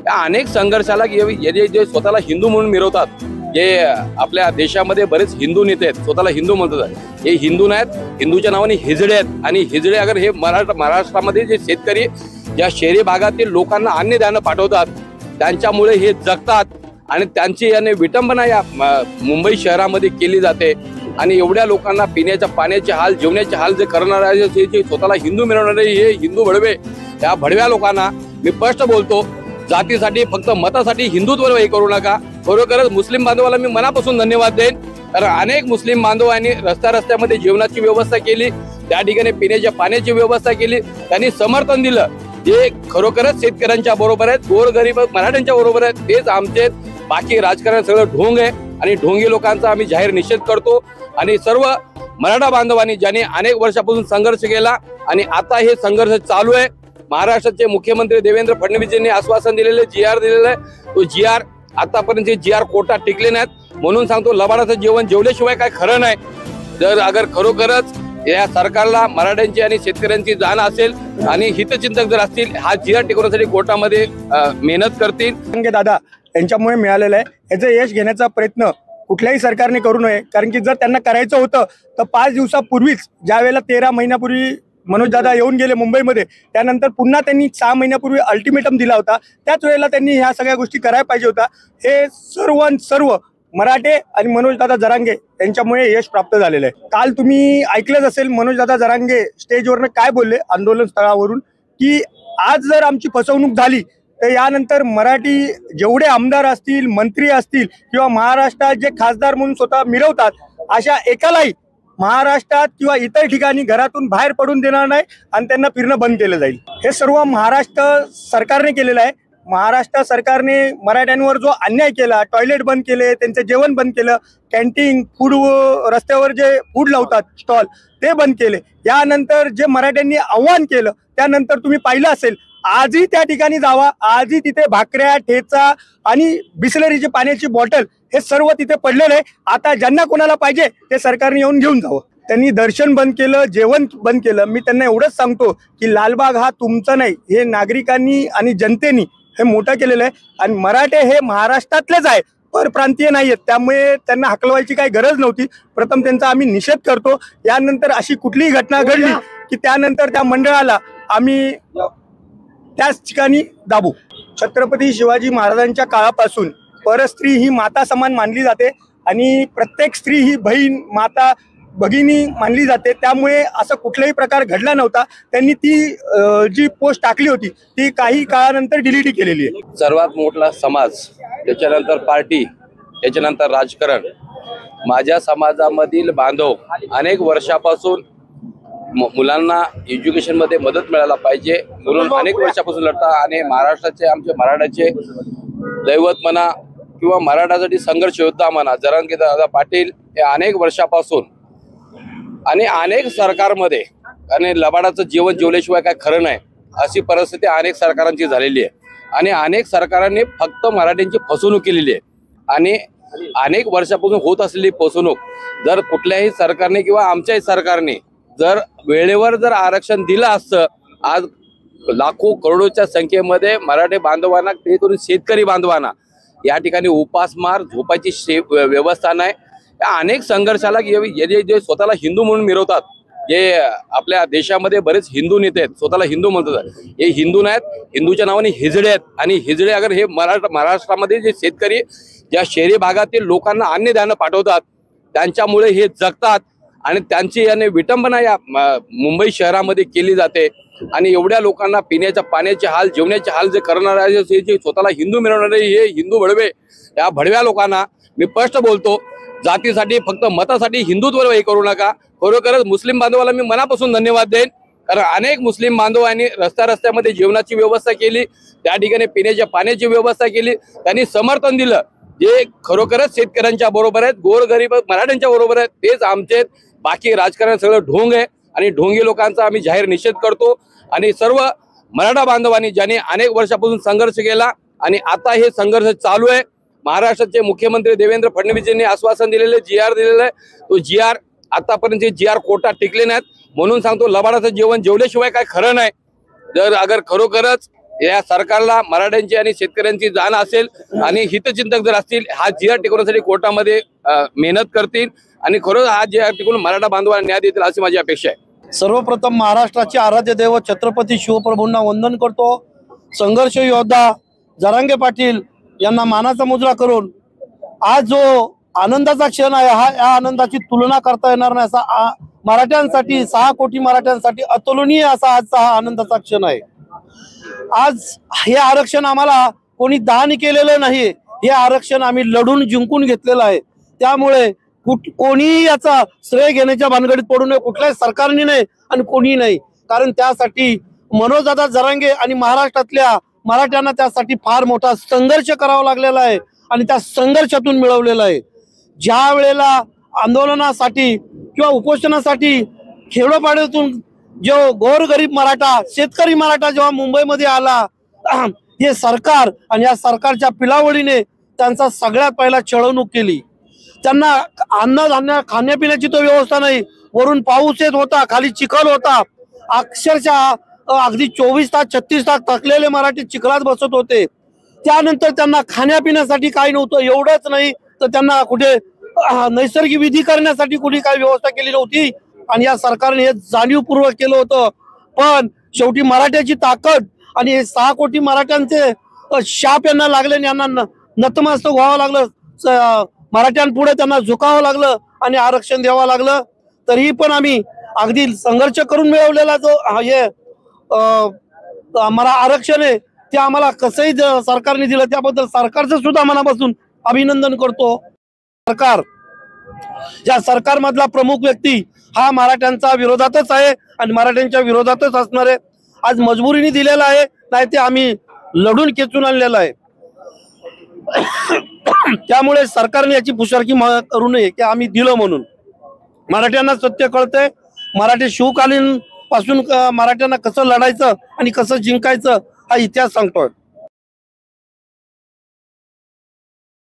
या अनेक संघर्षाला जे स्वतःला हिंदू म्हणून मिरवतात, जे आपल्या देशामध्ये बरेच हिंदू नेते आहेत, स्वतःला हिंदू म्हणतात, हे हिंदू नाहीत, हिंदूच्या नावाने हिजडे आहेत। आणि हिजडे अगर हे महाराष्ट्रामध्ये जे शेतकरी ज्या शहरी भागातील लोकांना अन्नधान्य पाठवतात, त्यांच्यामुळे हे जगतात आणि त्यांची याने विटंबना या मुंबई शहरामध्ये केली जाते। आणि एवढ्या लोकांना पिण्याच्या पाण्याचे हाल, जेवणाचे हाल जे करणारे, जे स्वतःला हिंदू मिळवणारे हे हिंदू भडवे, या भडव्या लोकांना मी स्पष्ट बोलतो, जातीसाठी फक्त मतासाठी हिंदुत्व हे करू नका। खरोखरच मुस्लिम बांधवाला मी मनापासून धन्यवाद देईन, कारण अनेक मुस्लिम बांधवांनी रस्त्यामध्ये जेवणाची व्यवस्था केली, त्या ठिकाणी पिण्याच्या पाण्याची व्यवस्था केली, त्यांनी समर्थन दिलं, जे खरोखरच शेतकऱ्यांच्या बरोबर आहेत, गोरगरीब मराठ्यांच्या बरोबर आहेत। तेच आमचे बाकी राजकारण सगळं ढोंग आहे आणि ढोंगी लोकांचा आम्ही जाहीर निषेध करतो। आणि सर्व मराठा बांधवांनी ज्यांनी अनेक वर्षापासून संघर्ष केला आणि आता हे संघर्ष चालू आहे, महाराष्ट्राचे मुख्यमंत्री देवेंद्र फडणवीस यांनी आश्वासन दिलेले, GR दिलेलं आहे, तो GR आतापर्यंत GR कोर्टात टिकले नाहीत। म्हणून सांगतो, लबाडाचं जेवण जेवल्याशिवाय काय खरं नाही। जर अगर खरोखरच या सरकारला मराठ्यांची आणि शेतकऱ्यांची जाण असेल आणि हितचिंतक जर असतील, हा GR टिकवण्यासाठी कोर्टामध्ये मेहनत करतील। दादा यांच्यामुळे मिळालेलं आहे, याचं यश घेण्याचा प्रयत्न कुठल्याही सरकारने करू नये। कारण की जर त्यांना करायचं होतं तर 5 दिवसापूर्वीच, ज्या वेळेला 13 महिन्यापूर्वी मनोज दादा येऊन गेले मुंबईमध्ये, त्यानंतर पुन्हा त्यांनी 6 महिन्यापूर्वी अल्टिमेटम दिला होता, त्याच वेळेला त्यांनी ह्या सगळ्या गोष्टी करायला पाहिजे होता। हे सर्व मराठे आणि मनोज दादा जरांगे यांच्यामुळे यश प्राप्त झालेलं आहे। काल तुम्ही ऐकलंच असेल, मनोज दादा जरांगे स्टेजवरनं काय बोलले आंदोलन स्थळावरून, की आज जर आमची फसवणूक झाली तर यानंतर मराठी जेवढे आमदार असतील, मंत्री असतील किंवा महाराष्ट्रात जे खासदार म्हणून स्वतः मिरवतात, अशा एकालाही महाराष्ट्रात किंवा इतर ठिकाणी घरातून बाहेर पडून देणार नाही आणि त्यांना फिरणं बंद केलं जाईल। हे सर्व महाराष्ट्र सरकारने केलेलं आहे। महाराष्ट्र सरकारने मराठ्यांवर जो अन्याय केला, टॉयलेट बंद केले, त्यांचं जेवण बंद केलं, कॅन्टीन फूड, रस्त्यावर जे फूड लावतात स्टॉल ते बंद केले। यानंतर जे मराठ्यांनी आव्हान केलं, त्यानंतर तुम्ही पाहिलं असेल, आजही त्या ठिकाणी जावा, आजही तिथे भाकऱ्या, ठेचा आणि बिस्लरीची पाण्याची बॉटल हे सर्व तिथे पडलेलं आहे। आता ज्यांना कोणाला पाहिजे ते सरकारने येऊन घेऊन जावं। त्यांनी दर्शन बंद केलं, जेवण बंद केलं। मी त्यांना एवढंच सांगतो की लालबाग हा तुमचा नाही, हे नागरिकांनी आणि जनतेनी हे मोठं केलेलं आहे। आणि मराठे हे महाराष्ट्रातलेच आहे, परप्रांतीय नाही आहेत, त्यामुळे त्यांना हकलवायची काही गरज नव्हती। प्रथम त्यांचा आम्ही निषेध करतो। यानंतर अशी कुठलीही घटना घडली की त्यानंतर त्या मंडळाला आम्ही त्याच ठिकाणी दाबू। छत्रपती शिवाजी महाराजांच्या काळापासून परस्त्री ही माता समान मानली जाते आणि प्रत्येक स्त्री ही बहीण, माता, भगिनी मानली जाते। त्यामुळे असं कुठलाही प्रकार घडला नव्हता। त्यांनी ती जी पोस्ट टाकली होती ती काही काळानंतर डिलीट केलेली आहे। सर्वात मोठा समाज, त्याच्यानंतर पार्टी, त्याच्यानंतर राजकारण, माझ्या समाजामधील बांधव अनेक वर्षापासून मुलांना एज्युकेशन मध्ये मदत मिळायला पाहिजे म्हणून अनेक वर्षापासून लढतात। आणि महाराष्ट्राचे, आमचे मराठाचे दैवत म्हणा किंवा मराठासाठी संघर्ष योद्धा म्हणा, जरांगे दादा पाटील हे अनेक वर्षापासून आणि अनेक सरकारमध्ये, आणि लबाडाचं जेवण जेवल्याशिवाय काय खरं नाही अशी परिस्थिती अनेक सरकारांची झालेली आहे। आणि अनेक सरकारांनी फक्त मराठ्यांची फसवणूक केलेली आहे। आणि अनेक वर्षापासून होत असलेली फसवणूक जर कुठल्याही सरकारने किंवा आमच्याही सरकारने जर वेळेवर जर आरक्षण दिलं असतं, आज लाखो करोडोच्या संख्येमध्ये मराठी बांधवांना, ते करून शेतकरी बांधवांना या ठिकाणी उपासमार, झोपायची व्यवस्था नाही। या अनेक संघर्षाला जे स्वतःला हिंदू म्हणून मिरवतात, जे आपल्या देशामध्ये बरेच हिंदू नेते आहेत, स्वतःला हिंदू म्हणतात, हे हिंदू नाहीत, हिंदूच्या नावाने हिजडे आहेत। आणि हिजडे अगर हे महाराष्ट्रामध्ये जे शेतकरी ज्या शहरी भागातील लोकांना अन्नधान्य पाठवतात, त्यांच्यामुळे हे जगतात आणि त्यांची याने विटंबना या मुंबई शहरामध्ये केली जाते। आणि एवढ्या लोकांना पिण्याच्या पाण्याचे हाल, जेवणाचे हाल जे करणारे, जे स्वतःला हिंदू मिळवणारे हे हिंदू भडवे, या भडव्या लोकांना मी स्पष्ट बोलतो, जातीसाठी फक्त मतासाठी हिंदुत्व हे करू नका। खरोखरच मुस्लिम बांधवाला मी मनापासून धन्यवाद देईन, कारण अनेक मुस्लिम बांधवांनी रस्त्यामध्ये जेवणाची व्यवस्था केली, त्या ठिकाणी पिण्याच्या पाण्याची व्यवस्था केली, त्यांनी समर्थन दिलं, जे खरोखरच शेतकऱ्यांच्या बरोबर आहेत, गोरगरीब मराठ्यांच्या बरोबर आहेत। तेच आमचे बाकी राजकारण सगळं ढोंग आहे आणि ढोंगी लोकांचा आम्ही जाहीर निषेध करतो। आणि सर्व मराठा बांधवांनी ज्यांनी अनेक वर्षापासून संघर्ष केला आणि आता हे संघर्ष चालू आहे, महाराष्ट्राचे मुख्यमंत्री देवेंद्र फडणवीस यांनी आश्वासन दिलेले, GR दिलेलं आहे, तो GR आतापर्यंत GR कोर्टात टिकले नाहीत। म्हणून सांगतो, लबाडाचं जेवण जेवल्याशिवाय काय खरं नाही। जर अगर खरोखरच या सरकारला मराठ्यांची आणि शेतकऱ्यांची जाण असेल आणि हितचिंतक जर असतील हा जी आर टिकवण्यासाठी कोर्टामध्ये मेहनत करतील आणि खरंच हा जी आर टिकून मराठा बांधवांना न्याय देतील अशी माझी अपेक्षा आहे। सर्वप्रथम महाराष्ट्राचे आराध्य दैवत छत्रपती शिवप्रभूंना वंदन करतो। संघर्ष योद्धा जरांगे पाटील यांना मानाचा मुजरा करून आज जो आनंदाचा क्षण आहे या आनंदाची तुलना करता येणार नाही असा मराठ्यांसाठी 6 कोटी मराठ्यांसाठी अतुलनीय असा आजचा हा आनंदाचा क्षण आहे। आज हे आरक्षण आम्हाला कोणी दान केलेलं नाही, हे आरक्षण आम्ही लढून जिंकून घेतलेलं आहे। त्यामुळे कोणी याचा श्रेय घेण्याच्या भानगडीत पडू नये, कुठल्याही सरकारने नाही आणि कोणी नाही, कारण त्यासाठी मनोजदादा जरांगे आणि महाराष्ट्रातल्या मराठ्यांना त्यासाठी फार मोठा संघर्ष करावा लागलेला आहे आणि त्या संघर्षातून मिळवलेला आहे। ज्या वेळेला आंदोलनासाठी किंवा उपोषणासाठी खेडोपाड्यातून जो गोरगरीब मराठा शेतकरी मराठा जेव्हा मुंबईमध्ये आला, हे सरकार आणि या सरकारच्या पिलावळीने त्यांचा सगळ्यात पहिला छळवणूक केली। त्यांना अन्नधान्य खाण्यापिण्याची तो व्यवस्था नाही, वरून पाऊस येत होता, खाली चिखल होता, अक्षरशः अगदी 24 तास 36 तास थकलेले मराठी चिखलात बसत होते। त्यानंतर त्यांना खाण्यापिण्यासाठी काही नव्हतं, एवढंच नाही तर त्यांना कुठे नैसर्गिक विधी करण्यासाठी कुठे काही व्यवस्था केली नव्हती आणि या सरकारने हे जाणीवपूर्वक केलं होतं। पण शेवटी मराठ्याची ताकद आणि हे 6 कोटी मराठ्यांचे शाप यांना लागले, यांना नतमस्तक व्हावं लागलं, मराठ्यांपुढे त्यांना झुकावं लागलं आणि आरक्षण द्यावं लागलं। तरीही पण आम्ही अगदी संघर्ष करून मिळवलेला जो हे आम्हाला आरक्षण आहे ते आम्हाला कसंही सरकारने दिलं, त्याबद्दल सरकारचं सुद्धा मनापासून अभिनंदन करतो। या सरकारमधला प्रमुख व्यक्ती हा मराठ्यांच्या विरोधातच आहे आणि मराठ्यांच्या विरोधातच असणार आहे। आज मजबुरीने दिलेला आहे, नाही ते आम्ही लढून खेचून आणलेला आहे। त्यामुळे सरकारने याची पुशारकी करू नये की आम्ही दिलं म्हणून। मराठ्यांना सत्य कळतंय, मराठी शिवकालीन पासून मराठ्यांना कसं लढायचं आणि कसं जिंकायचं हा इतिहास सांगतोय।